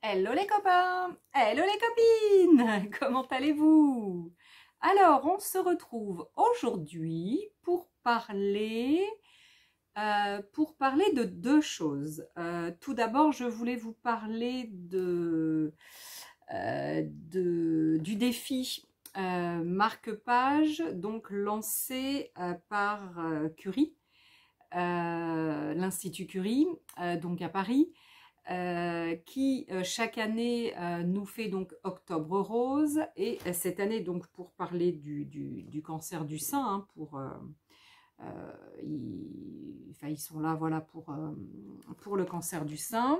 Hello les copains, hello les copines, comment allez-vous? Alors, on se retrouve aujourd'hui pour parler de deux choses. Tout d'abord, je voulais vous parler du défi marque-page, donc lancé par Curie, l'Institut Curie, donc à Paris. Qui chaque année nous fait donc Octobre Rose, et cette année donc pour parler du cancer du sein, hein, ils sont là voilà pour le cancer du sein.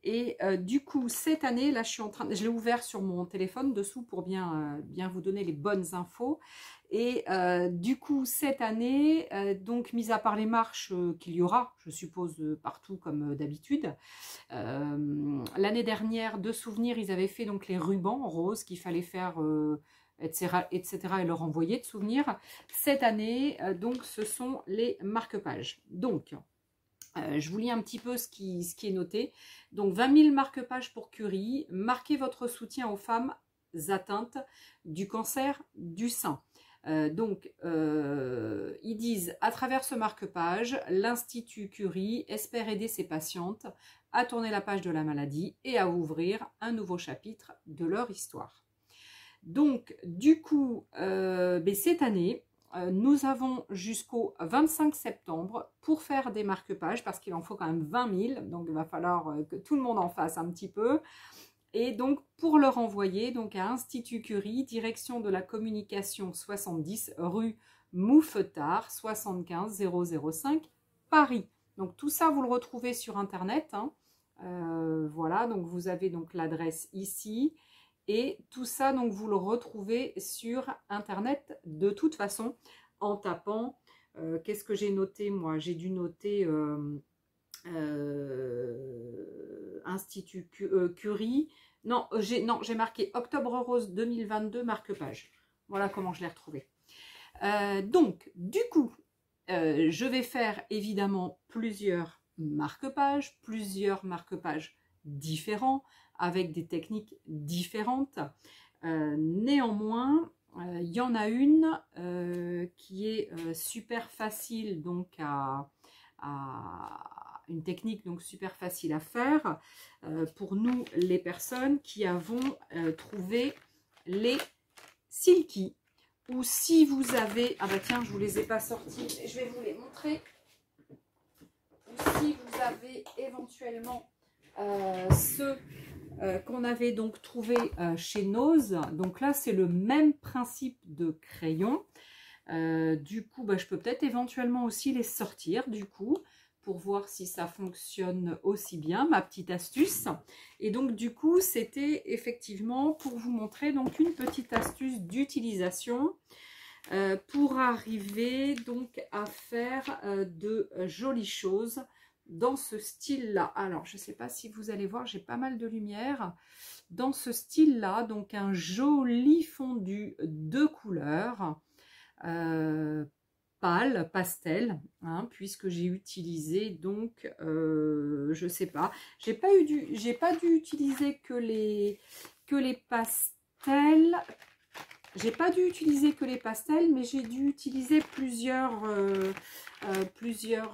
Et du coup cette année là je l'ai ouvert sur mon téléphone dessous pour bien vous donner les bonnes infos. Et du coup cette année, donc mis à part les marches qu'il y aura je suppose partout comme d'habitude, l'année dernière de souvenirs ils avaient fait donc les rubans roses qu'il fallait faire, etc., et leur envoyer de souvenirs. Cette année donc ce sont les marque-pages. Donc je vous lis un petit peu ce qui est noté. Donc 20 000 marque-pages pour Curie. Marquez votre soutien aux femmes atteintes du cancer du sein. Ils disent, à travers ce marque-page, l'Institut Curie espère aider ses patientes à tourner la page de la maladie et à ouvrir un nouveau chapitre de leur histoire. Donc, du coup, cette année, nous avons jusqu'au 25 septembre pour faire des marque-pages, parce qu'il en faut quand même 20 000, donc il va falloir que tout le monde en fasse un petit peu. Et donc, pour leur envoyer donc, à Institut Curie, direction de la communication 70, rue Mouffetard, 75 005, Paris. Donc, tout ça, vous le retrouvez sur Internet, hein. Voilà, donc vous avez donc l'adresse ici. Et tout ça, donc, vous le retrouvez sur Internet de toute façon en tapant. Qu'est-ce que j'ai noté, moi? J'ai dû noter Institut Curie. Non, j'ai marqué Octobre Rose 2022, marque-page. Voilà comment je l'ai retrouvé. Donc, du coup, je vais faire évidemment plusieurs marque-pages différents, avec des techniques différentes. Néanmoins, il y en a une qui est super facile, donc une technique donc super facile à faire pour nous les personnes qui avons trouvé les silky. Ou si vous avez, ah bah tiens, je vous les ai pas sortis, je vais vous les montrer. Ou si vous avez éventuellement ceux qu'on avait donc trouvé chez Nose. Donc là, c'est le même principe de crayon. Du coup, bah, je peux peut-être éventuellement aussi les sortir, du coup, pour voir si ça fonctionne aussi bien, ma petite astuce. Et donc, du coup, c'était effectivement pour vous montrer donc une petite astuce d'utilisation pour arriver donc à faire de jolies choses dans ce style-là. Alors, je ne sais pas si vous allez voir, j'ai pas mal de lumière. Dans ce style-là, donc un joli fondu de couleurs pâle, pastel, hein, puisque j'ai utilisé donc, je sais pas, j'ai pas dû utiliser que les pastels. J'ai pas dû utiliser que les pastels, mais j'ai dû utiliser plusieurs,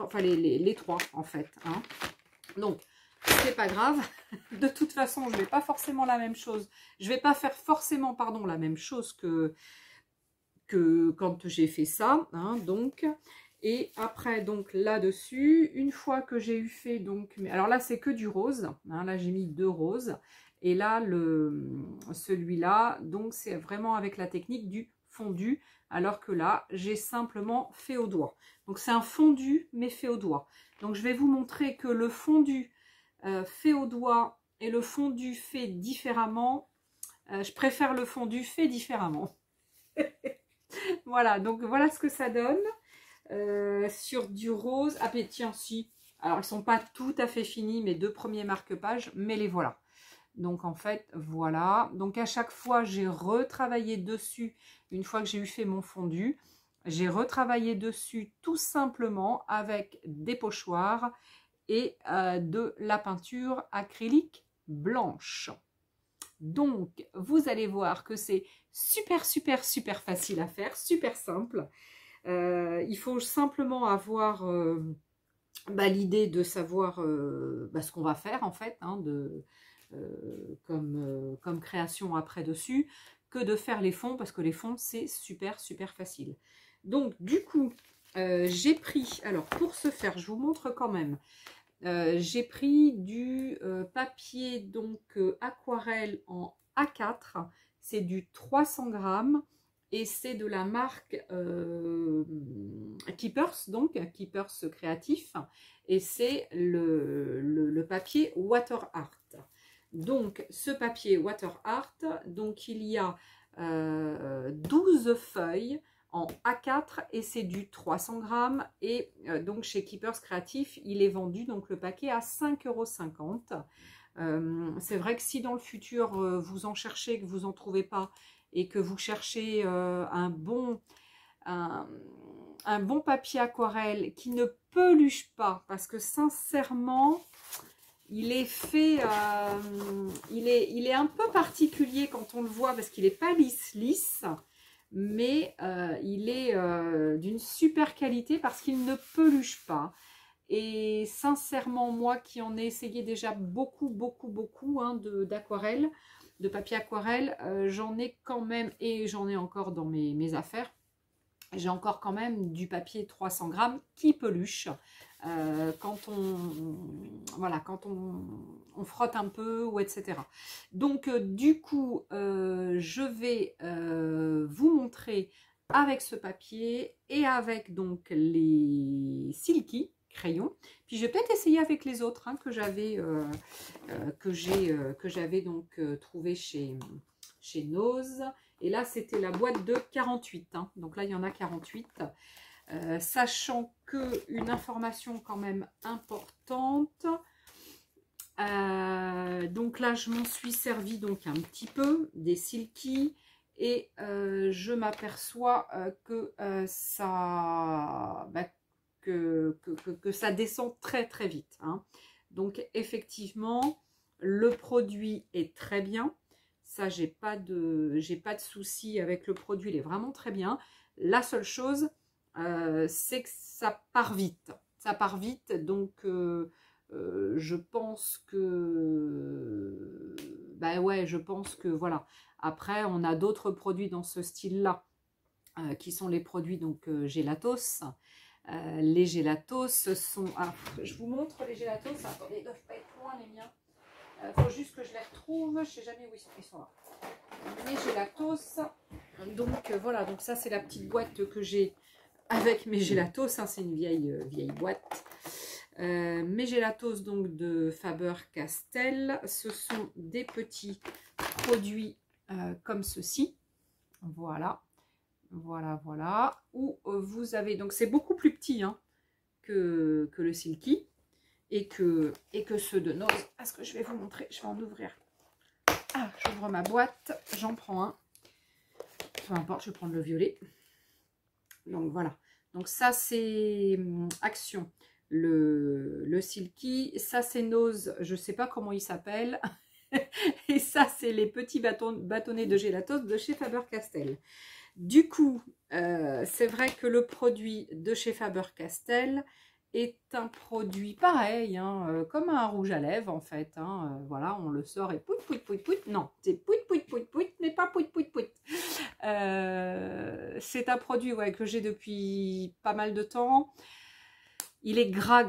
enfin les trois en fait, hein. Donc, c'est pas grave. De toute façon, je vais pas forcément la même chose. Je vais pas faire forcément, pardon, la même chose que quand j'ai fait ça, hein, donc. Et après, donc là-dessus, une fois que j'ai eu fait, donc, alors là, c'est que du rose, hein, là, j'ai mis 2 roses. Et là, celui-là, donc, c'est vraiment avec la technique du fondu, alors que là, j'ai simplement fait au doigt. Donc, c'est un fondu, mais fait au doigt. Donc, je vais vous montrer que le fondu fait au doigt et le fondu fait différemment. Je préfère le fondu fait différemment. Voilà, donc voilà ce que ça donne sur du rose. Ah, mais tiens, si. Alors, ils ne sont pas tout à fait finis, mes 2 premiers marque-pages, mais les voilà. Donc, en fait, voilà. Donc, à chaque fois, j'ai retravaillé dessus, une fois que j'ai eu fait mon fondu, j'ai retravaillé dessus tout simplement avec des pochoirs et de la peinture acrylique blanche. Donc, vous allez voir que c'est super, super, super facile à faire, super simple. Il faut simplement avoir l'idée de savoir ce qu'on va faire en fait, hein, comme création après dessus, que de faire les fonds, parce que les fonds, c'est super, super facile. Donc, du coup, j'ai pris, alors pour ce faire, je vous montre quand même, j'ai pris du papier donc aquarelle en A4, c'est du 300 grammes et c'est de la marque Keepers, donc Keepers Créatif, et c'est le papier Water Art. Donc ce papier Water Art, donc il y a 12 feuilles en A4 et c'est du 300 grammes et donc chez Keepers Créatif il est vendu donc le paquet à 5,50 €. C'est vrai que si dans le futur vous en cherchez, que vous n'en trouvez pas et que vous cherchez un bon papier aquarelle qui ne peluche pas, parce que sincèrement il est fait, il est un peu particulier quand on le voit parce qu'il n'est pas lisse, mais il est d'une super qualité parce qu'il ne peluche pas. Et sincèrement, moi qui en ai essayé déjà beaucoup hein, d'aquarelle, de papier aquarelle, j'en ai quand même, et j'en ai encore dans mes affaires, j'ai encore quand même du papier 300 grammes qui peluche. Quand on frotte un peu ou etc. Donc du coup je vais vous montrer avec ce papier et avec donc les Silky crayons, puis je vais peut-être essayer avec les autres hein, que j'avais donc trouvé chez Nose. Et là c'était la boîte de 48 hein. Donc là il y en a 48. Sachant que une information quand même importante, donc là je m'en suis servi donc un petit peu des Silky et je m'aperçois que ça que ça descend très très vite hein. Donc effectivement le produit est très bien, ça j'ai pas de souci avec le produit, il est vraiment très bien. La seule chose c'est que ça part vite. Ça part vite, donc je pense que je pense que voilà. Après, on a d'autres produits dans ce style-là, qui sont les produits donc Gelatos. Les Gelatos sont. Ah, je vous montre les Gelatos. Attendez, ils ne doivent pas être loin les miens. Il faut juste que je les retrouve. Je ne sais jamais où ils sont là. Les Gelatos. Donc voilà, donc ça c'est la petite boîte que j'ai avec mes Gelatos, hein, c'est une vieille boîte. Mes Gelatos donc de Faber-Castell, ce sont des petits produits comme ceci. Voilà, voilà. Où vous avez, donc c'est beaucoup plus petit hein, que le Silky et que ceux de Nose. Est-ce que je vais vous montrer? Je vais en ouvrir. Ah, j'ouvre ma boîte, j'en prends un. Peu importe, je vais prendre le violet. Donc voilà, donc ça c'est Action, le Silky, ça c'est Nose, je ne sais pas comment il s'appelle, et ça c'est les petits bâtonnets de Gelatos de chez Faber-Castell. Du coup, c'est vrai que le produit de chez Faber-Castell est un produit pareil, hein, comme un rouge à lèvres en fait. Hein, voilà, on le sort et pouit, pouit, pouit, pouit. Non, c'est pouit, pouit, pouit, pouit, mais pas pouit, pouit, pouit. C'est un produit que j'ai depuis pas mal de temps. Il est gras,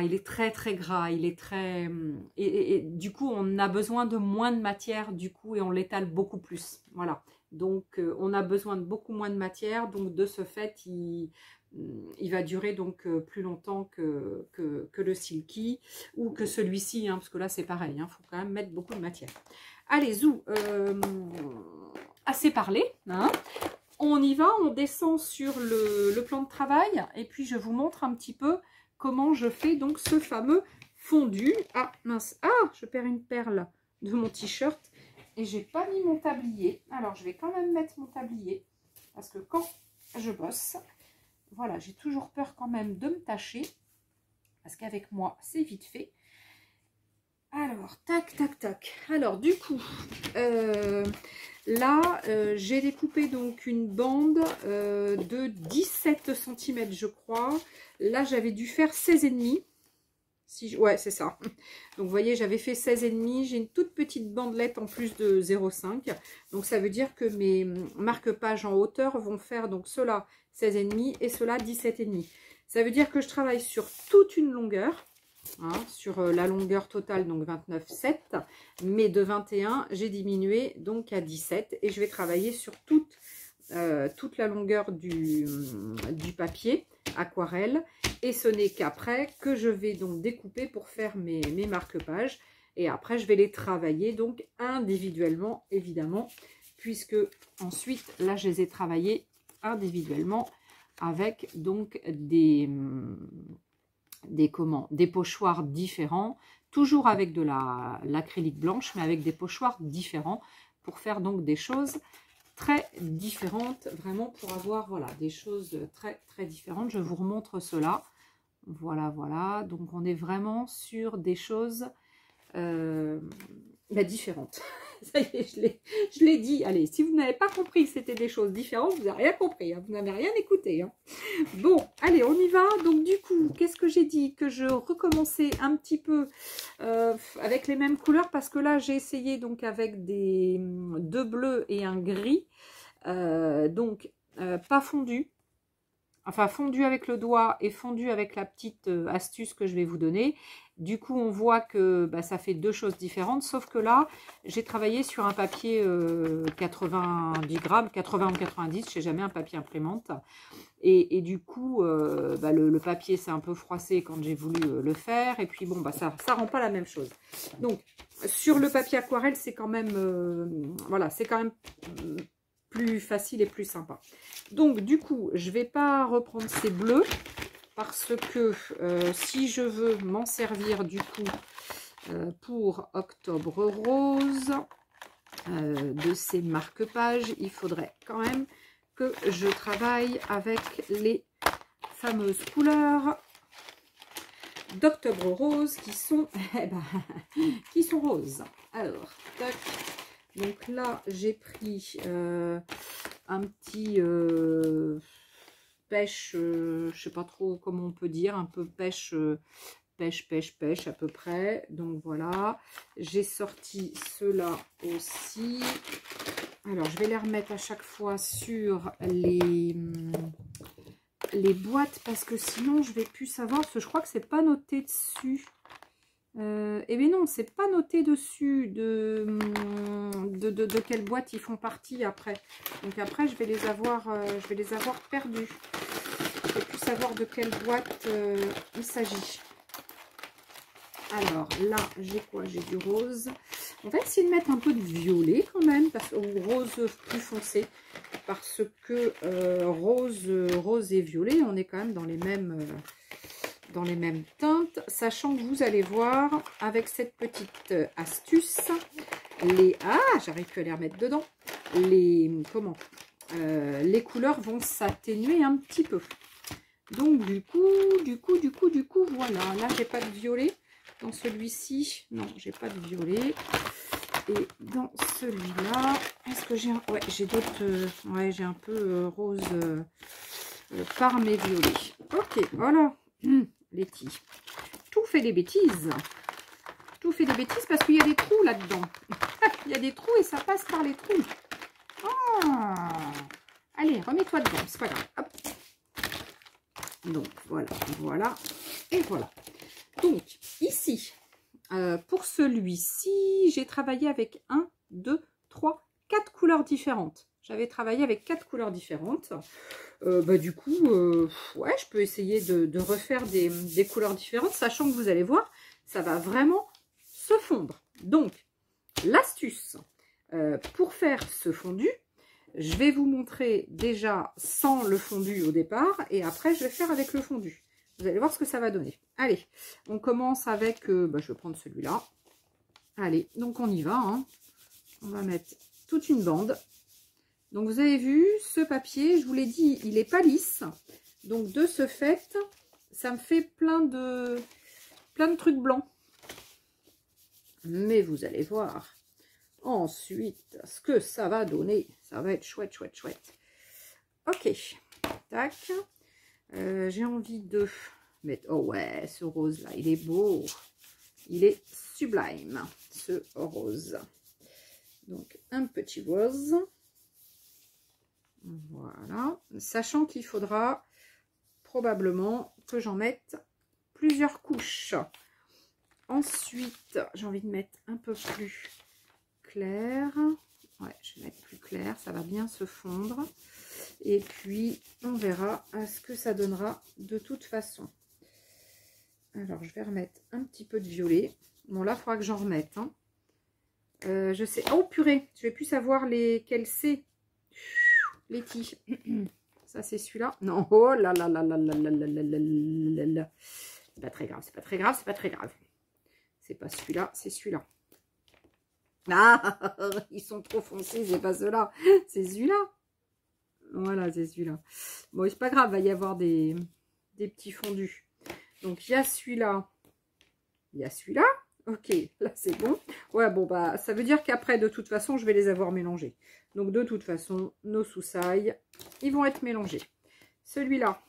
il est très, très gras, il est très... Et du coup, on a besoin de moins de matière, du coup, et on l'étale beaucoup plus. Voilà. Donc, on a besoin de beaucoup moins de matière. Donc, de ce fait, il va durer donc plus longtemps que le Silky ou que celui-ci, hein, parce que là, c'est pareil. Il faut quand même mettre beaucoup de matière. Allez, zou, assez parlé. Hein. On y va, on descend sur le plan de travail et puis je vous montre un petit peu comment je fais donc ce fameux fondu. Ah mince, ah je perds une perle de mon t-shirt et j'ai pas mis mon tablier. Alors je vais quand même mettre mon tablier parce que quand je bosse, voilà, j'ai toujours peur quand même de me tâcher parce qu'avec moi c'est vite fait. Alors, tac, tac, tac. Alors, du coup, là, j'ai découpé donc une bande de 17 cm, je crois. Là, j'avais dû faire 16,5. Si, ouais, c'est ça. Donc, vous voyez, j'avais fait 16,5. J'ai une toute petite bandelette en plus de 0,5. Donc, ça veut dire que mes marque-pages en hauteur vont faire donc ceux-là 16,5 et ceux-là 17,5. Ça veut dire que je travaille sur toute une longueur. Hein, sur la longueur totale, donc 29,7. Mais de 21, j'ai diminué donc à 17. Et je vais travailler sur toute la longueur du papier aquarelle. Et ce n'est qu'après que je vais donc découper pour faire mes marque-pages. Et après, je vais les travailler donc individuellement, évidemment. Puisque ensuite, là, je les ai travaillés individuellement avec donc des pochoirs différents, toujours avec de l'acrylique blanche, mais avec des pochoirs différents pour faire donc des choses très différentes, vraiment pour avoir voilà des choses très très différentes. Je vous remontre cela. Voilà, voilà. Donc on est vraiment sur des choses différentes. Ça y est, je l'ai dit. Allez, si vous n'avez pas compris que c'était des choses différentes, vous n'avez rien compris, hein, vous n'avez rien écouté. Hein. Bon, allez, on y va. Donc du coup, qu'est-ce que j'ai dit? Que je recommençais un petit peu avec les mêmes couleurs, parce que là, j'ai essayé donc avec deux bleus et un gris. Donc, pas fondu. Enfin, fondu avec le doigt et fondu avec la petite astuce que je vais vous donner. Du coup, on voit que ça fait deux choses différentes. Sauf que là, j'ai travaillé sur un papier 90 grammes, 80 ou 90, je ne sais jamais, un papier imprimante. Et du coup, le papier s'est un peu froissé quand j'ai voulu le faire. Et puis, bon, ça ne rend pas la même chose. Donc, sur le papier aquarelle, c'est quand même... voilà, c'est quand même... plus facile et plus sympa. Donc du coup, je vais pas reprendre ces bleus parce que si je veux m'en servir du coup pour Octobre Rose de ces marque-pages, il faudrait quand même que je travaille avec les fameuses couleurs d'Octobre Rose qui sont qui sont roses. Alors, tac. Donc là, j'ai pris un petit pêche, je sais pas trop comment on peut dire, un peu pêche, pêche à peu près. Donc voilà, j'ai sorti ceux-là aussi. Alors, je vais les remettre à chaque fois sur les boîtes parce que sinon, je vais plus savoir, parce que je crois que c'est pas noté dessus. Eh bien non, c'est pas noté dessus de quelle boîte ils font partie après. Donc après, je vais les avoir perdus. Je vais plus savoir de quelle boîte il s'agit. Alors là, j'ai quoi? J'ai du rose. On va essayer de mettre un peu de violet quand même, ou rose plus foncé, parce que rose et violet, on est quand même dans les mêmes teintes, sachant que vous allez voir avec cette petite astuce, j'arrive plus à les remettre dedans, les couleurs vont s'atténuer un petit peu. Donc du coup, voilà, là j'ai pas de violet dans celui-ci, non, j'ai pas de violet. Et dans celui-là, est-ce que j'ai un... Ouais, j'ai d'autres... ouais, j'ai un peu rose par mes violets. Ok, voilà. Letty. Tout fait des bêtises. Tout fait des bêtises parce qu'il y a des trous là-dedans. Il y a des trous et ça passe par les trous. Ah. Allez, remets-toi dedans, c'est pas grave. Hop. Donc, voilà, voilà et voilà. Donc, ici, pour celui-ci, j'ai travaillé avec 1, 2, 3, 4 couleurs différentes. J'avais travaillé avec 4 couleurs différentes. Du coup, ouais, je peux essayer de refaire des couleurs différentes, sachant que vous allez voir, ça va vraiment se fondre. Donc, l'astuce pour faire ce fondu, je vais vous montrer déjà sans le fondu au départ, et après, je vais faire avec le fondu. Vous allez voir ce que ça va donner. Allez, on commence avec, je vais prendre celui-là. Allez, donc on y va. Hein. On va mettre toute une bande. Donc, vous avez vu, ce papier, je vous l'ai dit, il n'est pas lisse. Donc, de ce fait, ça me fait plein de trucs blancs. Mais vous allez voir ensuite ce que ça va donner. Ça va être chouette, chouette, chouette. Ok, tac. J'ai envie de mettre... Oh ouais, ce rose-là, il est beau. Il est sublime, ce rose. Donc, un petit rose. Voilà. Sachant qu'il faudra probablement que j'en mette plusieurs couches. Ensuite, j'ai envie de mettre un peu plus clair. Ouais, je vais mettre plus clair, ça va bien se fondre. Et puis, on verra ce que ça donnera de toute façon. Alors, je vais remettre un petit peu de violet. Bon, là, il faudra que j'en remette. Hein. Je sais... Oh, purée, je vais plus savoir lesquels c'est. Les tiges. Ça, c'est celui-là. Non, oh là là là là là là là là là là. C'est pas très grave, c'est pas très grave, c'est pas très grave. C'est pas celui-là, c'est celui-là. Ah, ils sont trop foncés, c'est pas ceux-là. C'est celui-là. Voilà, c'est celui-là. Bon, c'est pas grave, il va y avoir des petits fondus. Donc, il y a celui-là. Il y a celui-là. Ok, là, c'est bon. Ouais, bon, bah, ça veut dire qu'après, de toute façon, je vais les avoir mélangés. Donc, de toute façon, nos soussailles, ils vont être mélangés. Celui-là,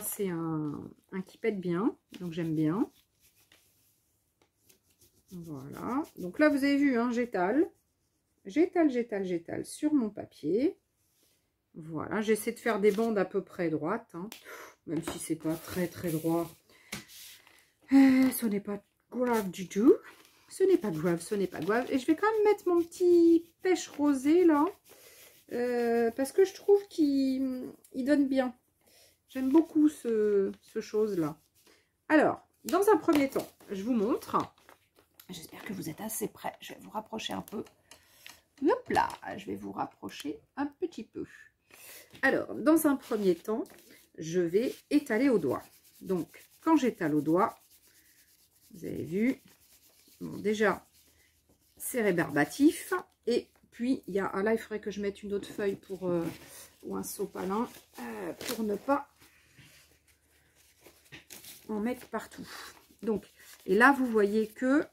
c'est un qui pète bien. Donc, j'aime bien. Voilà. Donc là, vous avez vu, hein, j'étale sur mon papier. Voilà. J'essaie de faire des bandes à peu près droites, hein, même si c'est pas très très droit. Ce n'est pas grave du tout. Ce n'est pas grave, ce n'est pas grave. Et je vais quand même mettre mon petit pêche rosé là. Parce que je trouve qu'il donne bien. J'aime beaucoup ce chose-là. Alors, dans un premier temps, je vous montre. J'espère que vous êtes assez prêts. Je vais vous rapprocher un peu. Hop là, je vais vous rapprocher un petit peu. Alors, dans un premier temps, je vais étaler au doigt. Donc, quand j'étale au doigt, vous avez vu, bon, déjà, c'est rébarbatif. Et puis, il y a, ah là, il faudrait que je mette une autre feuille pour, ou un sopalin pour ne pas en mettre partout. Donc, et là, vous voyez que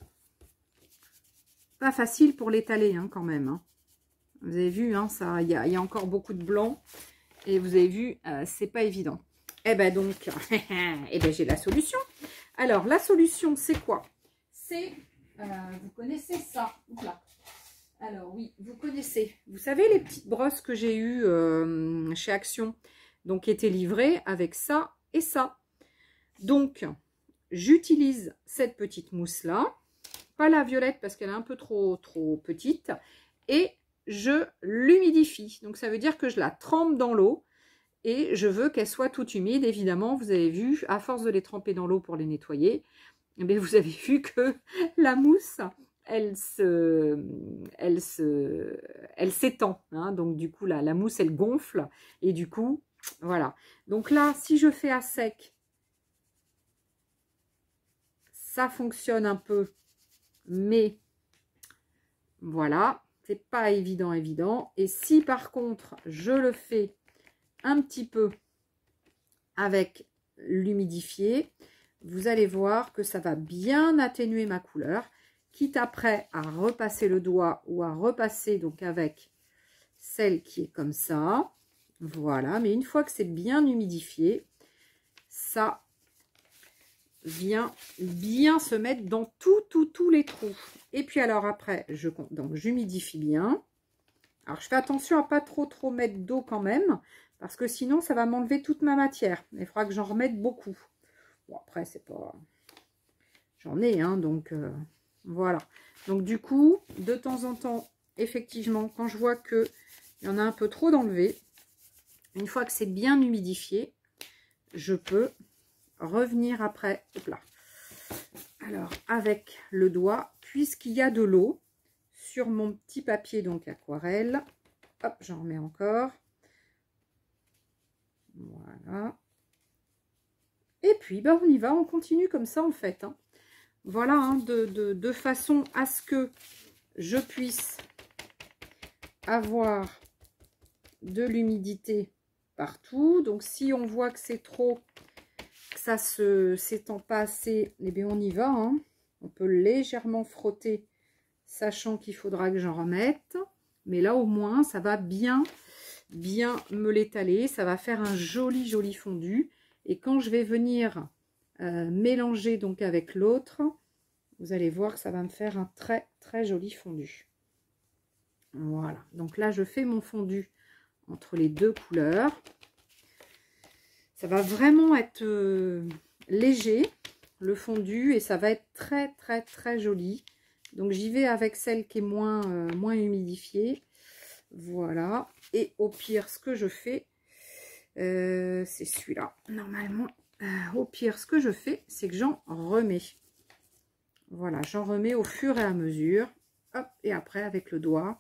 pas facile pour l'étaler hein, quand même. Hein. Vous avez vu, hein, ça, il y a encore beaucoup de blanc. Et vous avez vu, c'est pas évident. Et ben donc, et ben j'ai la solution. Alors, la solution, c'est quoi? C'est, vous connaissez ça. Là. Alors oui, vous connaissez. Vous savez les petites brosses que j'ai eues chez Action, donc qui étaient livrées avec ça et ça. Donc, j'utilise cette petite mousse-là. Pas la violette parce qu'elle est un peu trop petite. Et je l'humidifie. Donc, ça veut dire que je la trempe dans l'eau. Et je veux qu'elle soit toute humide. Évidemment, vous avez vu, à force de les tremper dans l'eau pour les nettoyer, eh bien, vous avez vu que la mousse, elle s'étend. Hein. Donc, du coup, la mousse, elle gonfle. Et du coup, voilà. Donc là, si je fais à sec, ça fonctionne un peu. Mais voilà, c'est pas évident. Et si par contre, je le fais un petit peu avec l'humidifié, vous allez voir que ça va bien atténuer ma couleur, quitte après à repasser le doigt ou à repasser donc avec celle qui est comme ça. Voilà, mais une fois que c'est bien humidifié, ça vient bien se mettre dans tous les trous. Et puis alors après, donc j'humidifie bien. Alors je fais attention à pas trop mettre d'eau quand même, parce que sinon ça va m'enlever toute ma matière. Il faudra que j'en remette beaucoup. Bon après c'est pas... J'en ai, hein, donc voilà. Donc du coup, de temps en temps, effectivement, quand je vois qu'il y en a un peu trop d'enlever, une fois que c'est bien humidifié, je peux revenir après, hop là. Alors, avec le doigt, puisqu'il y a de l'eau sur mon petit papier, donc aquarelle, hop, j'en remets encore. Voilà. Et puis, ben, on y va, on continue comme ça, en fait. Hein. Voilà, hein, de façon à ce que je puisse avoir de l'humidité partout. Donc, si on voit que c'est trop... ça s'étend pas assez, eh bien on y va. Hein. On peut légèrement frotter, sachant qu'il faudra que j'en remette. Mais là, au moins, ça va bien me l'étaler. Ça va faire un joli fondu. Et quand je vais venir mélanger donc avec l'autre, vous allez voir que ça va me faire un très joli fondu. Voilà. Donc là, je fais mon fondu entre les deux couleurs. Ça va vraiment être léger, le fondu, et ça va être très joli. Donc j'y vais avec celle qui est moins humidifiée. Voilà. Et au pire, ce que je fais, c'est celui-là. Normalement, au pire, ce que je fais, c'est que j'en remets. Voilà, j'en remets au fur et à mesure. Hop, et après, avec le doigt,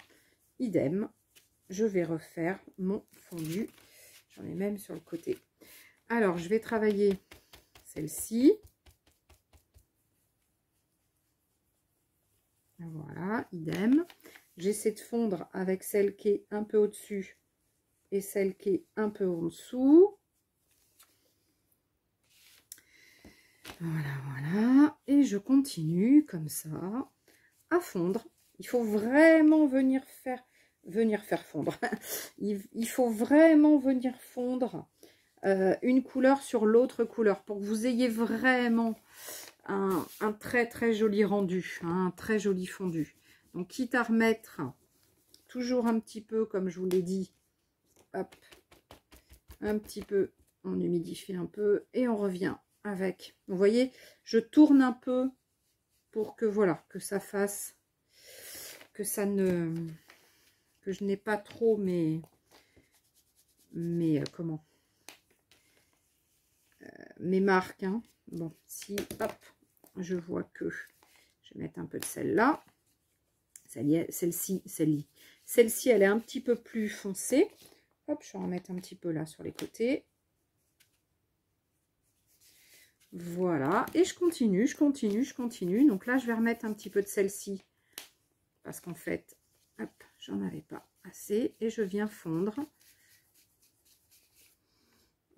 idem, je vais refaire mon fondu. J'en ai même sur le côté. Alors, je vais travailler celle-ci. Voilà, idem. J'essaie de fondre avec celle qui est un peu au-dessus et celle qui est un peu en dessous. Voilà. Et je continue comme ça à fondre. Il faut vraiment venir faire fondre. Il faut vraiment venir fondre une couleur sur l'autre couleur pour que vous ayez vraiment un très joli rendu, hein, un très joli fondu. Donc quitte à remettre toujours un petit peu, comme je vous l'ai dit, hop, un petit peu, on humidifie un peu et on revient avec. Vous voyez, je tourne un peu pour que voilà, que ça fasse, que ça ne, que je n'ai pas trop mes comment, mes marques, hein. Bon, si, hop, je vois que je vais mettre un peu de celle-là. Celle-ci, elle est un petit peu plus foncée. Hop, je vais en mettre un petit peu là sur les côtés. Voilà, et je continue. Donc là, je vais remettre un petit peu de celle-ci parce qu'en fait, hop, j'en avais pas assez et je viens fondre.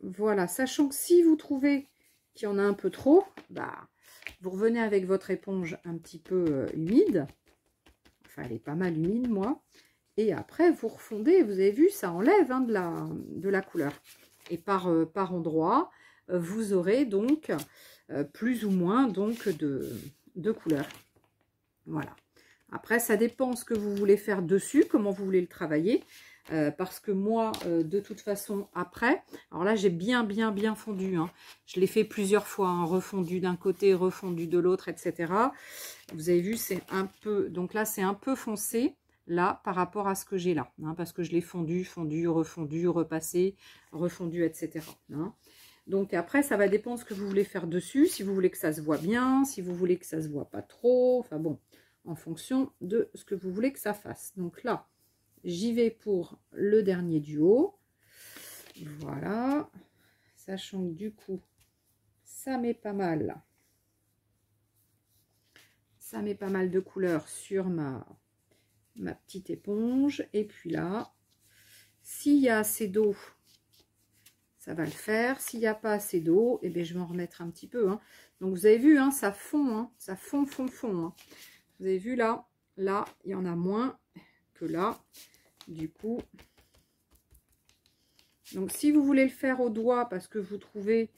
Voilà, sachant que si vous trouvez qu'il y en a un peu trop, bah, vous revenez avec votre éponge un petit peu humide. Enfin, elle est pas mal humide, moi. Et après, vous refondez. Vous avez vu, ça enlève, hein, de la couleur. Et par endroit, vous aurez donc plus ou moins donc de couleur. Voilà. Après, ça dépend ce que vous voulez faire dessus, comment vous voulez le travailler. Parce que moi, de toute façon, après, alors là, j'ai bien fondu, hein. Je l'ai fait plusieurs fois, hein, refondu d'un côté, refondu de l'autre, etc. Vous avez vu, c'est un peu, donc là, c'est un peu foncé, là, par rapport à ce que j'ai là, hein, parce que je l'ai fondu, refondu, repassé, refondu, etc. Hein. Donc après, ça va dépendre de ce que vous voulez faire dessus, si vous voulez que ça se voit bien, si vous voulez que ça se voit pas trop, enfin bon, en fonction de ce que vous voulez que ça fasse. Donc là, j'y vais pour le dernier du haut. Voilà. Sachant que du coup, ça met pas mal. Ça met pas mal de couleurs sur ma petite éponge. Et puis là, s'il y a assez d'eau, ça va le faire. S'il n'y a pas assez d'eau, eh bien, je vais en remettre un petit peu. Hein. Donc, vous avez vu, hein, ça fond. Hein, ça fond. Hein. Vous avez vu là, il y en a moins que là. Du coup, donc si vous voulez le faire au doigt parce que vous trouvez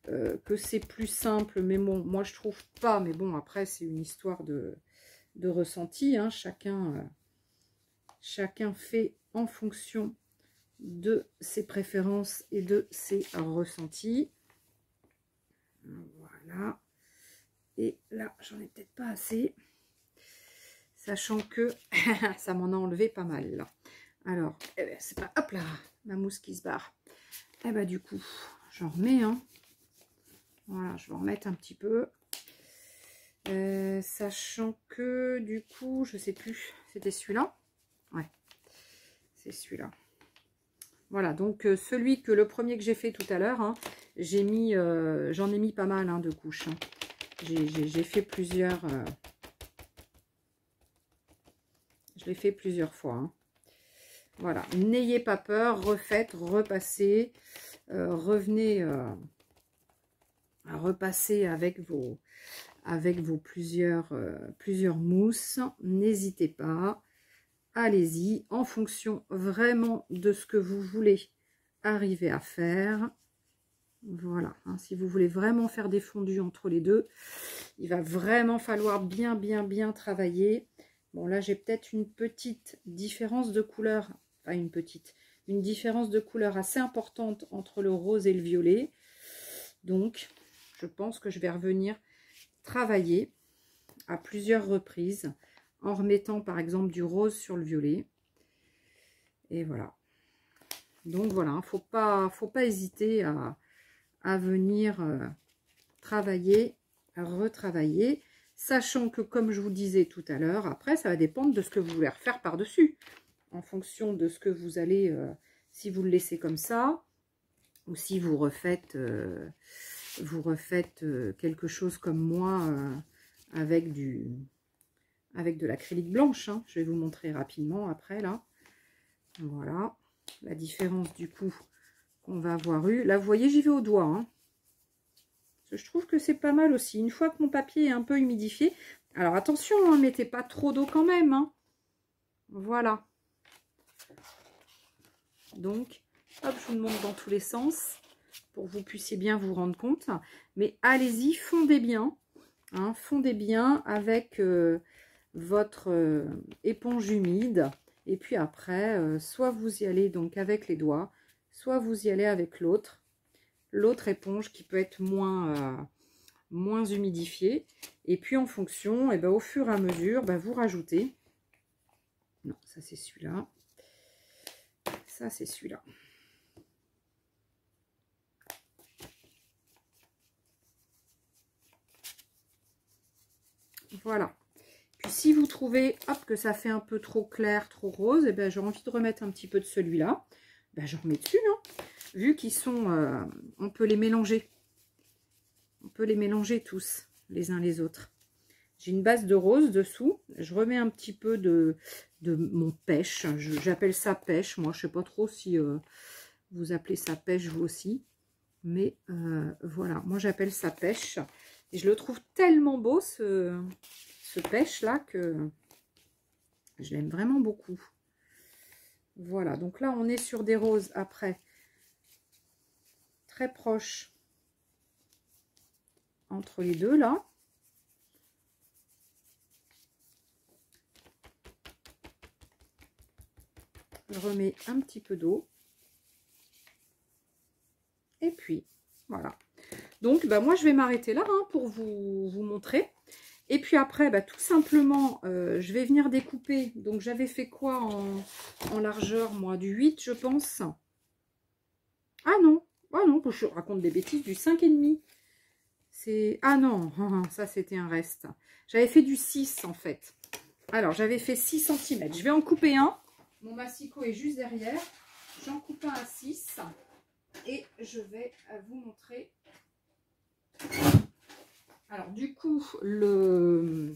que c'est plus simple, mais bon, moi je trouve pas, mais bon, après c'est une histoire de ressenti, hein. Chacun fait en fonction de ses préférences et de ses ressentis. Voilà, et là j'en ai peut-être pas assez, sachant que ça m'en a enlevé pas mal là. Alors, eh ben, c'est pas... Hop là, ma mousse qui se barre. Et bah du coup, j'en remets, hein. Voilà, je vais en remettre un petit peu. Sachant que, du coup, je sais plus, c'était celui-là. Ouais, c'est celui-là. Voilà, donc celui que le premier que j'ai fait tout à l'heure, hein, j'ai mis, j'en ai mis pas mal, hein, de couches. Hein. J'ai fait plusieurs... je l'ai fait plusieurs fois, hein. Voilà, n'ayez pas peur, refaites, repassez, revenez à repasser avec avec vos plusieurs mousses. N'hésitez pas, allez-y, en fonction vraiment de ce que vous voulez arriver à faire. Voilà, hein, si vous voulez vraiment faire des fondus entre les deux, il va vraiment falloir bien travailler. Bon, là, j'ai peut-être une petite différence de couleur, enfin une différence de couleur assez importante entre le rose et le violet. Donc, je pense que je vais revenir travailler à plusieurs reprises en remettant par exemple du rose sur le violet. Et voilà. Donc voilà, faut pas hésiter à venir travailler, à retravailler, sachant que comme je vous disais tout à l'heure, après ça va dépendre de ce que vous voulez refaire par-dessus, en fonction de ce que vous allez, si vous le laissez comme ça, ou si vous refaites, quelque chose comme moi avec de l'acrylique blanche, hein. Je vais vous montrer rapidement après là. Voilà la différence du coup qu'on va avoir eu. Là vous voyez, j'y vais au doigt, hein. Je trouve que c'est pas mal aussi. Une fois que mon papier est un peu humidifié, alors attention, hein, mettez pas trop d'eau quand même, hein. Voilà. Donc, hop, je vous le montre dans tous les sens pour que vous puissiez bien vous rendre compte. Mais allez-y, fondez bien, hein, fondez bien avec votre éponge humide. Et puis après, soit vous y allez donc avec les doigts, soit vous y allez avec l'autre éponge qui peut être moins humidifiée. Et puis en fonction, et ben, au fur et à mesure, ben, vous rajoutez. Non, ça c'est celui-là. Ça c'est celui-là. Voilà. Puis si vous trouvez hop, que ça fait un peu trop clair, trop rose, et ben, j'ai envie de remettre un petit peu de celui-là. Ben, je remets dessus, hein. Vu qu'ils sont, on peut les mélanger. On peut les mélanger tous, les uns les autres. J'ai une base de rose dessous. Je remets un petit peu de mon pêche. J'appelle ça pêche. Moi, je sais pas trop si vous appelez ça pêche vous aussi. Mais voilà, moi j'appelle ça pêche. Et je le trouve tellement beau, ce pêche-là, que je l'aime vraiment beaucoup. Voilà, donc là, on est sur des roses après. Très proches entre les deux, là. Je remets un petit peu d'eau. Et puis, voilà. Donc, bah, moi, je vais m'arrêter là hein, pour vous montrer. Et puis après, bah, tout simplement, je vais venir découper. Donc, j'avais fait quoi en largeur, moi? Du 8, je pense. Ah non, je raconte des bêtises, du 5,5. C'est... Ah non, ça, c'était un reste. J'avais fait du 6, en fait. Alors, j'avais fait 6 cm. Je vais en couper un. Mon massicot est juste derrière. J'en coupe un à 6. Et je vais vous montrer. Alors du coup, le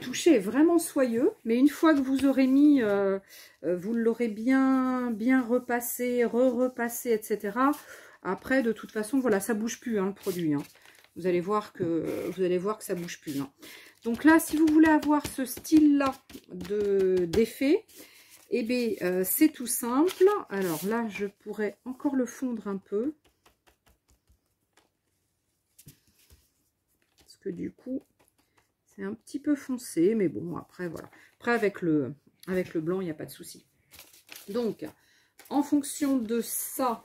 toucher est vraiment soyeux. Mais une fois que vous aurez mis, vous l'aurez bien repassé, repassé, etc. Après, de toute façon, voilà, ça bouge plus hein, le produit. Hein. Vous allez voir que ça bouge plus. Hein. Donc là, si vous voulez avoir ce style-là d'effet, eh bien, c'est tout simple. Alors là, je pourrais encore le fondre un peu. Parce que du coup, c'est un petit peu foncé. Mais bon, après, voilà. Après, avec le blanc, il n'y a pas de souci. Donc, en fonction de ça,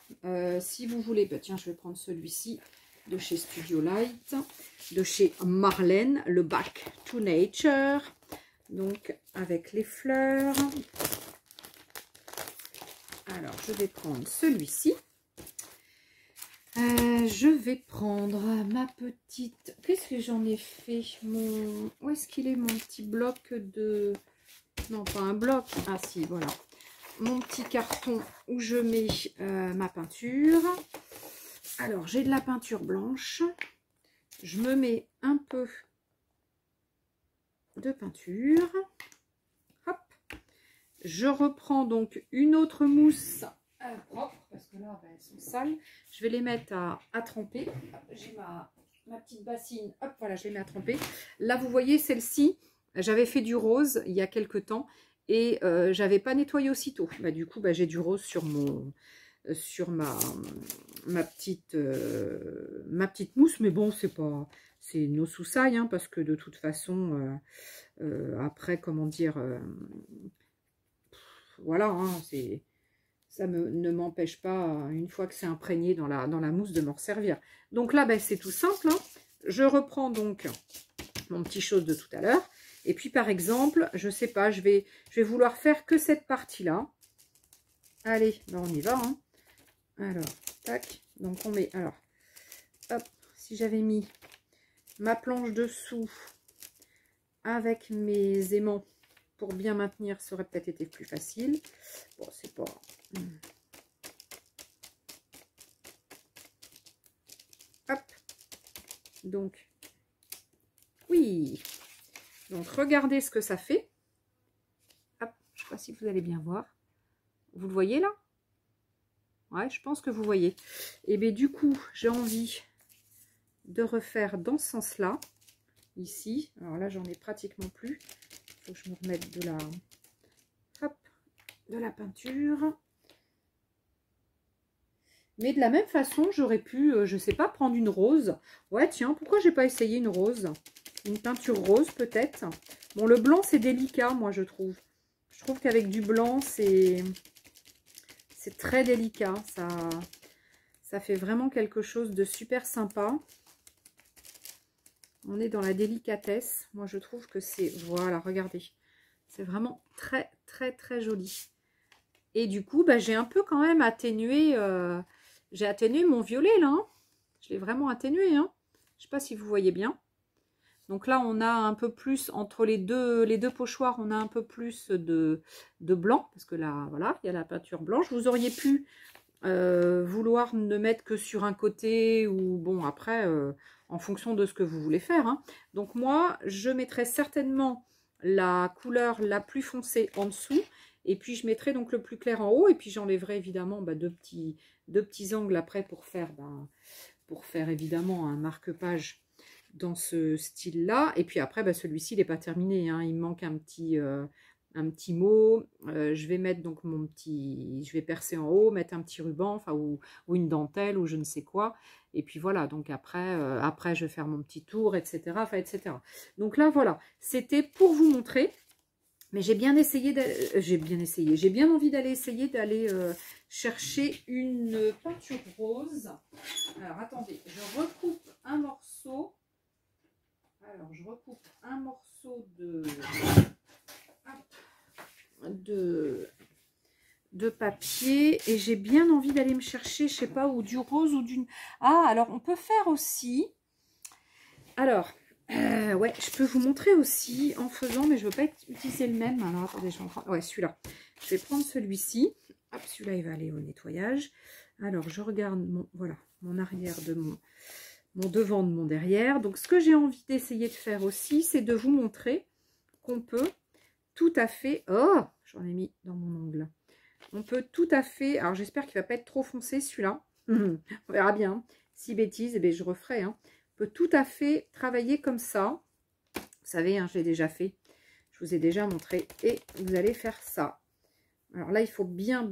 si vous voulez... Bah, tiens, je vais prendre celui-ci de chez Studio Light. De chez Marlène, le Back to Nature. Donc, avec les fleurs... Alors, je vais prendre celui-ci. Je vais prendre ma petite... Qu'est-ce que j'en ai fait? Où est-ce qu'il est mon petit bloc de... Non, pas un bloc. Ah si, voilà. Mon petit carton où je mets ma peinture. Alors, j'ai de la peinture blanche. Je me mets un peu de peinture. Hop. Je reprends donc une autre mousse propre, parce que là, ben, elles sont sales. Je vais les mettre à tremper. J'ai ma ma petite bassine. Hop, voilà, je les mets à tremper. Là, vous voyez, celle-ci, j'avais fait du rose il y a quelques temps et j'avais pas nettoyé aussitôt. Bah, du coup, bah, j'ai du rose sur mon... sur ma petite mousse, mais bon, c'est no souci, hein, parce que de toute façon, après, comment dire, voilà, hein, ça ne m'empêche pas, une fois que c'est imprégné dans la mousse, de m'en servir. Donc là, ben, c'est tout simple, hein. Je reprends donc mon petit chose de tout à l'heure, et puis par exemple, je sais pas, je vais vouloir faire que cette partie-là. Allez, ben on y va, hein. Alors, tac, donc on met, alors, hop, si j'avais mis ma planche dessous avec mes aimants pour bien maintenir, ça aurait peut-être été plus facile. Bon, c'est pas... Hop, donc, oui, donc regardez ce que ça fait. Hop, je ne sais pas si vous allez bien voir. Vous le voyez là? Ouais, je pense que vous voyez. Et bien du coup, j'ai envie de refaire dans ce sens-là, ici. Alors là, j'en ai pratiquement plus. Il faut que je me remette de la peinture. Mais de la même façon, j'aurais pu, je sais pas, prendre une rose. Ouais, tiens, pourquoi j'ai pas essayé une rose? Une peinture rose, peut-être. Bon, le blanc, c'est délicat, moi, je trouve. Je trouve qu'avec du blanc, c'est très délicat. Ça fait vraiment quelque chose de super sympa. On est dans la délicatesse. Moi, je trouve que c'est... Voilà, regardez. C'est vraiment très, très, très joli. Et du coup, bah, j'ai un peu quand même atténué... j'ai atténué mon violet, là. Hein. Je l'ai vraiment atténué. Hein. Je ne sais pas si vous voyez bien. Donc là, on a un peu plus, entre les deux pochoirs, on a un peu plus de blanc. Parce que là, voilà, il y a la peinture blanche. Vous auriez pu vouloir ne mettre que sur un côté ou, bon, après, en fonction de ce que vous voulez faire. Hein. Donc moi, je mettrai certainement la couleur la plus foncée en dessous. Et puis, je mettrai donc le plus clair en haut. Et puis, j'enlèverai évidemment bah, deux petits angles après pour faire évidemment un marque-page dans ce style-là. Et puis après, bah, celui-ci, il n'est pas terminé. Hein. Il me manque un petit mot. Je vais mettre donc je vais percer en haut, mettre un petit ruban, enfin, ou une dentelle, ou je ne sais quoi. Et puis voilà, donc après je vais faire mon petit tour, etc. Enfin, etc. Donc là, voilà, c'était pour vous montrer. Mais j'ai bien essayé, j'ai bien envie d'aller chercher une peinture rose. Alors, attendez, je recoupe un morceau. Alors, je recoupe un morceau de papier. Et j'ai bien envie d'aller me chercher, je sais pas, ou du rose ou d'une... Ah, alors, on peut faire aussi... Alors... ouais, je peux vous montrer aussi en faisant, mais je ne veux pas utiliser le même. Alors, attendez, je vais en prendre... Ouais, celui-là. Je vais prendre celui-ci. Hop, celui-là, il va aller au nettoyage. Alors, je regarde mon arrière de mon devant de mon derrière. Donc, ce que j'ai envie d'essayer de faire aussi, c'est de vous montrer qu'on peut tout à fait... Oh, j'en ai mis dans mon ongle. On peut tout à fait... Alors, j'espère qu'il ne va pas être trop foncé, celui-là. On verra bien. Si bêtise, eh bien, je referai, hein. Peut tout à fait travailler comme ça. Vous savez, hein, je l'ai déjà fait. Je vous ai déjà montré. Et vous allez faire ça. Alors là, il faut bien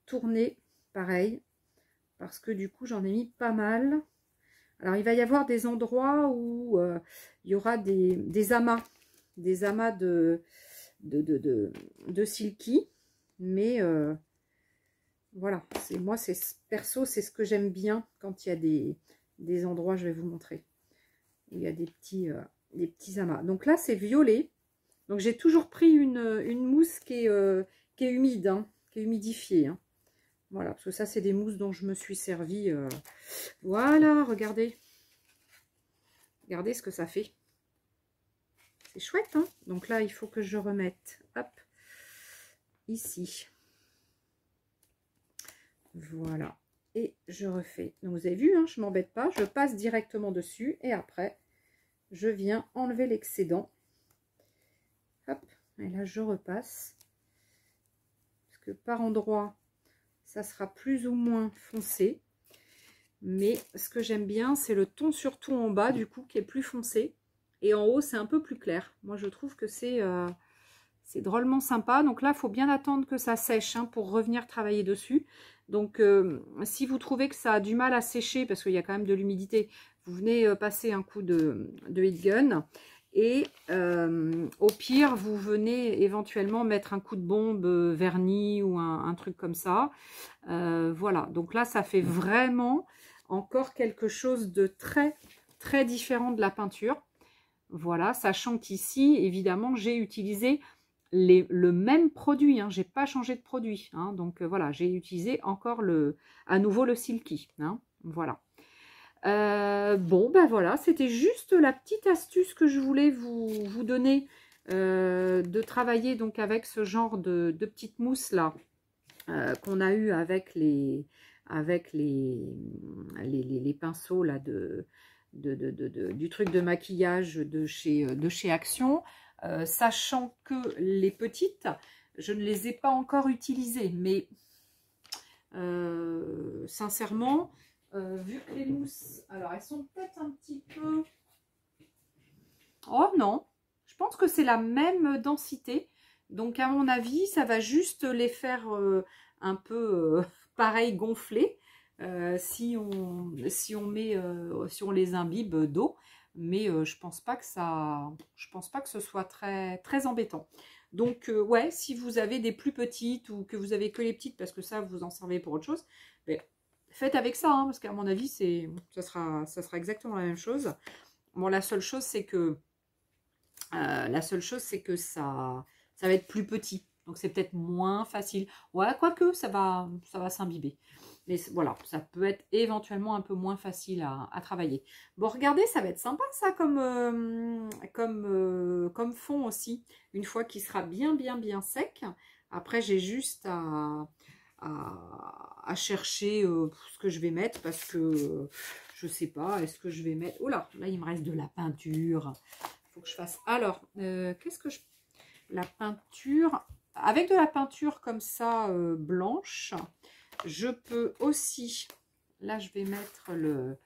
tourner. Pareil. Parce que du coup, j'en ai mis pas mal. Alors, il va y avoir des endroits où il y aura des amas. Des amas de silky. Mais voilà. Moi, perso, c'est ce que j'aime bien quand il y a des endroits, je vais vous montrer, où il y a des petits amas. Donc là, c'est violet. Donc j'ai toujours pris une mousse qui est humide, hein, qui est humidifiée. Hein. Voilà, parce que ça, c'est des mousses dont je me suis servi. Voilà, regardez. Regardez ce que ça fait. C'est chouette, hein. Donc là, il faut que je remette, hop, ici. Voilà. Et je refais. Donc vous avez vu, hein, je ne m'embête pas. Je passe directement dessus. Et après, je viens enlever l'excédent. Hop. Et là, je repasse. Parce que par endroit, ça sera plus ou moins foncé. Mais ce que j'aime bien, c'est le ton surtout en bas, du coup, qui est plus foncé. Et en haut, c'est un peu plus clair. Moi, je trouve que c'est drôlement sympa. Donc là, il faut bien attendre que ça sèche hein, pour revenir travailler dessus. Donc, si vous trouvez que ça a du mal à sécher, parce qu'il y a quand même de l'humidité, vous venez passer un coup de heat gun. Et au pire, vous venez éventuellement mettre un coup de bombe vernis ou un truc comme ça. Voilà, donc là, ça fait vraiment encore quelque chose de très, très différent de la peinture. Voilà, sachant qu'ici, évidemment, j'ai utilisé le même produit. Hein, j'ai pas changé de produit. Hein, donc voilà, j'ai utilisé encore à nouveau le Silky. Hein, voilà. Bon, ben voilà, c'était juste la petite astuce que je voulais vous donner de travailler donc avec ce genre de petite mousse là qu'on a eu avec les pinceaux là du truc de maquillage de chez Action, sachant que les petites, je ne les ai pas encore utilisées, mais sincèrement, vu que les mousses, alors elles sont peut-être un petit peu... Oh non, je pense que c'est la même densité. Donc à mon avis, ça va juste les faire un peu pareil gonfler si on les imbibe d'eau. Mais je pense pas que ce soit très, très embêtant. Donc ouais, si vous avez des plus petites ou que vous avez que les petites parce que ça vous en servez pour autre chose, mais faites avec ça hein, parce qu'à mon avis ça sera exactement la même chose. Bon, la seule chose c'est que ça va être plus petit. Donc, c'est peut-être moins facile. Ouais, quoique, ça va s'imbiber. Mais voilà, ça peut être éventuellement un peu moins facile à travailler. Bon, regardez, ça va être sympa, ça, comme fond aussi. Une fois qu'il sera bien, bien, bien sec. Après, j'ai juste à chercher ce que je vais mettre parce que je sais pas, est-ce que je vais mettre... Oh là, il me reste de la peinture. Faut que je fasse. Alors, qu'est-ce que je... La peinture... Avec de la peinture comme ça, blanche, je peux aussi... Là, je vais mettre le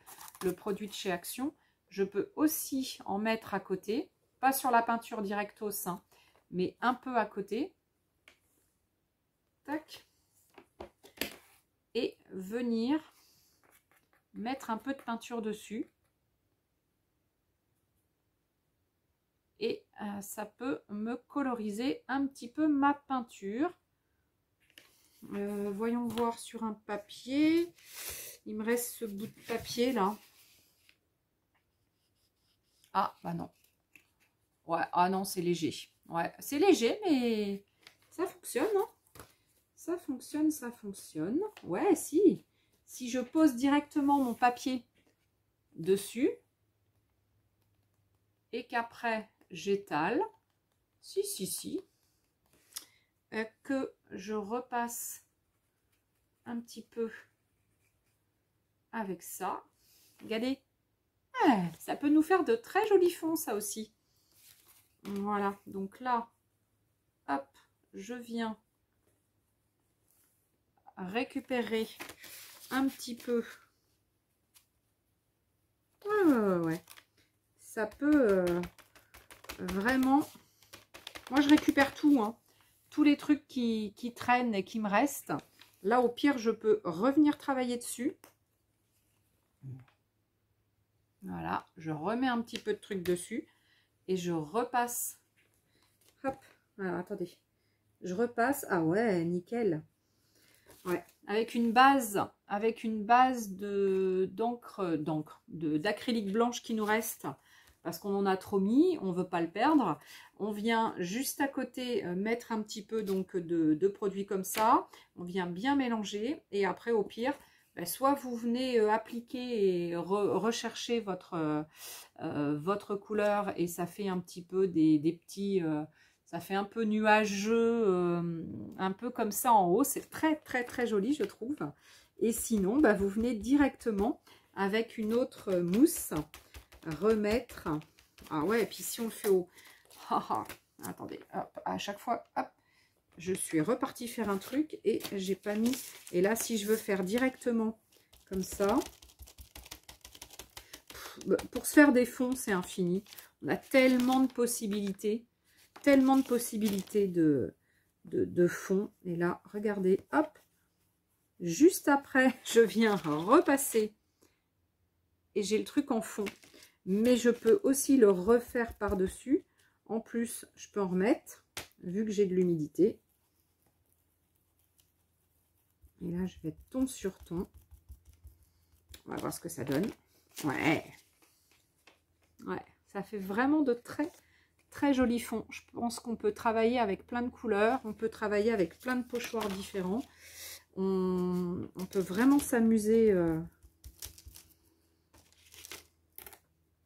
produit de chez Action. Je peux aussi en mettre à côté. Pas sur la peinture directos, hein, mais un peu à côté. Tac. Et venir mettre un peu de peinture dessus. Et ça peut me coloriser un petit peu ma peinture. Voyons voir sur un papier. Il me reste ce bout de papier là. Ah, bah non. Ouais, ah non, c'est léger. Ouais, c'est léger, mais ça fonctionne. Hein. Ça fonctionne, ça fonctionne. Ouais, si. Si je pose directement mon papier dessus et qu'après j'étale, si, que je repasse un petit peu avec ça. Regardez, ça peut nous faire de très jolis fonds, ça aussi. Voilà, donc là, hop, je viens récupérer un petit peu. Ouais. Ça peut vraiment... Moi, je récupère tout, hein. Tous les trucs qui traînent et qui me restent. Là, au pire, je peux revenir travailler dessus. Voilà, je remets un petit peu de truc dessus et je repasse. Hop, alors, attendez. Je repasse. Ah ouais, nickel. Ouais, avec une base d'acrylique blanche qui nous reste. Parce qu'on en a trop mis, on ne veut pas le perdre. On vient juste à côté mettre un petit peu donc, de produits comme ça. On vient bien mélanger. Et après, au pire, soit vous venez appliquer et rechercher votre couleur. Et ça fait un petit peu des petits... ça fait un peu nuageux, un peu comme ça en haut. C'est très, très, très joli, je trouve. Et sinon, vous venez directement avec une autre mousse remettre. Ah ouais, et puis si on le fait au... attendez, hop, à chaque fois, hop, je suis repartie faire un truc et j'ai pas mis. Et là, si je veux faire directement comme ça, pour se faire des fonds, c'est infini. On a tellement de possibilités de fonds. Et là, regardez, hop, juste après, je viens repasser et j'ai le truc en fond. Mais je peux aussi le refaire par-dessus. En plus, je peux en remettre, vu que j'ai de l'humidité. Et là, je vais ton sur ton. On va voir ce que ça donne. Ouais. Ouais, ça fait vraiment de très jolis fonds. Je pense qu'on peut travailler avec plein de couleurs. On peut travailler avec plein de pochoirs différents. On peut vraiment s'amuser.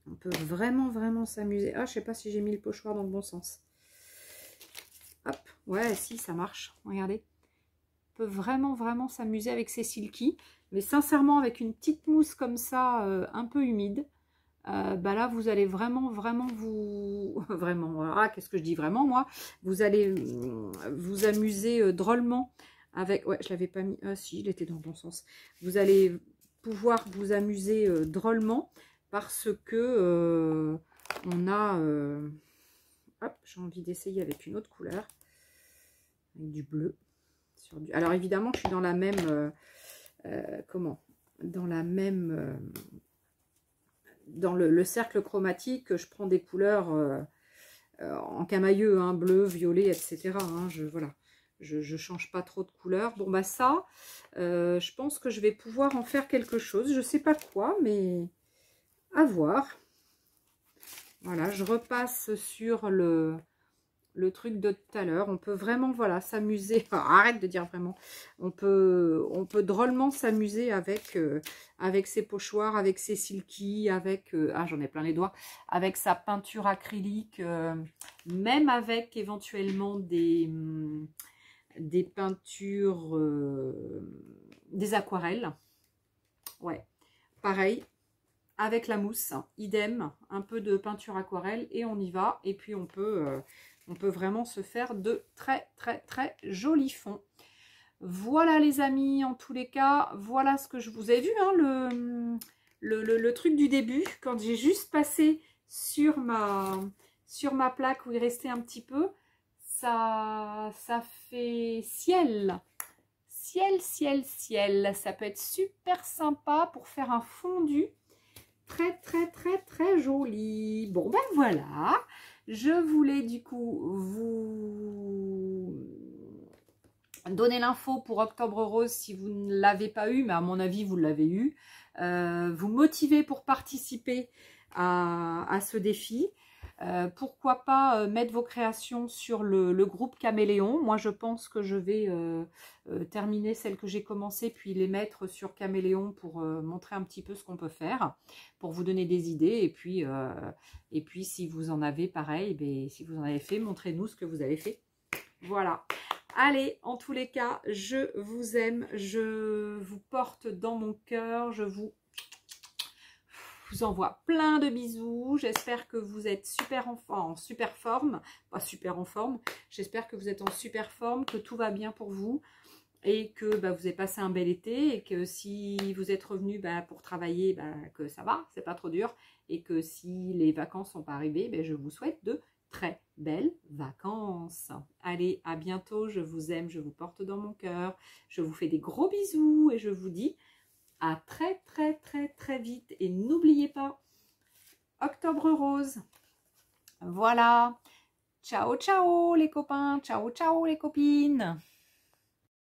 On peut vraiment s'amuser. Ah, je sais pas si j'ai mis le pochoir dans le bon sens. Hop, ouais, si, ça marche. Regardez. On peut vraiment s'amuser avec ces silky. Mais sincèrement, avec une petite mousse comme ça, un peu humide, bah là, vous allez vraiment vous... Vraiment, qu'est-ce que je dis vraiment, moi? Vous allez vous amuser drôlement avec... Ouais, je l'avais pas mis... Ah si, il était dans le bon sens. Vous allez pouvoir vous amuser drôlement parce que on a... hop, j'ai envie d'essayer avec une autre couleur. Avec du bleu. Alors évidemment, je suis dans la même... comment? Dans la même... dans le cercle chromatique, je prends des couleurs en camailleux, hein, bleu, violet, etc. Hein, voilà, je change pas trop de couleurs. Bon, bah ça, je pense que je vais pouvoir en faire quelque chose. Je sais pas quoi, mais à voir. Voilà, je repasse sur le truc de tout à l'heure. On peut vraiment, voilà, s'amuser. Arrête de dire vraiment. On peut drôlement s'amuser avec ses pochoirs, avec ses silky, avec... ah, j'en ai plein les doigts. Avec sa peinture acrylique, même avec éventuellement des peintures, des aquarelles. Ouais, pareil. Avec la mousse, idem, un peu de peinture aquarelle et on y va. Et puis on peut vraiment se faire de très jolis fonds. Voilà les amis, en tous les cas, voilà ce que je vous ai vu, hein, le truc du début, quand j'ai juste passé sur ma plaque où il restait un petit peu, ça fait ciel. Ciel. Ça peut être super sympa pour faire un fondu. Très joli. Bon, ben voilà. Je voulais du coup vous donner l'info pour Octobre Rose si vous ne l'avez pas eu, mais à mon avis, vous l'avez eu. Vous motiver pour participer à ce défi. Pourquoi pas mettre vos créations sur le groupe Caméléon. Moi, je pense que je vais terminer celles que j'ai commencées, puis les mettre sur Caméléon pour montrer un petit peu ce qu'on peut faire, pour vous donner des idées. Et puis si vous en avez pareil, si vous en avez fait, montrez-nous ce que vous avez fait. Voilà. Allez, en tous les cas, je vous aime, je vous porte dans mon cœur, je vous envoie plein de bisous. J'espère que vous êtes en super forme. Pas super en forme. J'espère que vous êtes en super forme, que tout va bien pour vous. Et que vous avez passé un bel été. Et que si vous êtes revenu pour travailler, que ça va, c'est pas trop dur. Et que si les vacances sont pas arrivées, je vous souhaite de très belles vacances. Allez, à bientôt. Je vous aime, je vous porte dans mon cœur. Je vous fais des gros bisous. Et je vous dis à très vite. Et n'oubliez pas, Octobre Rose. Voilà. Ciao les copains. Ciao les copines.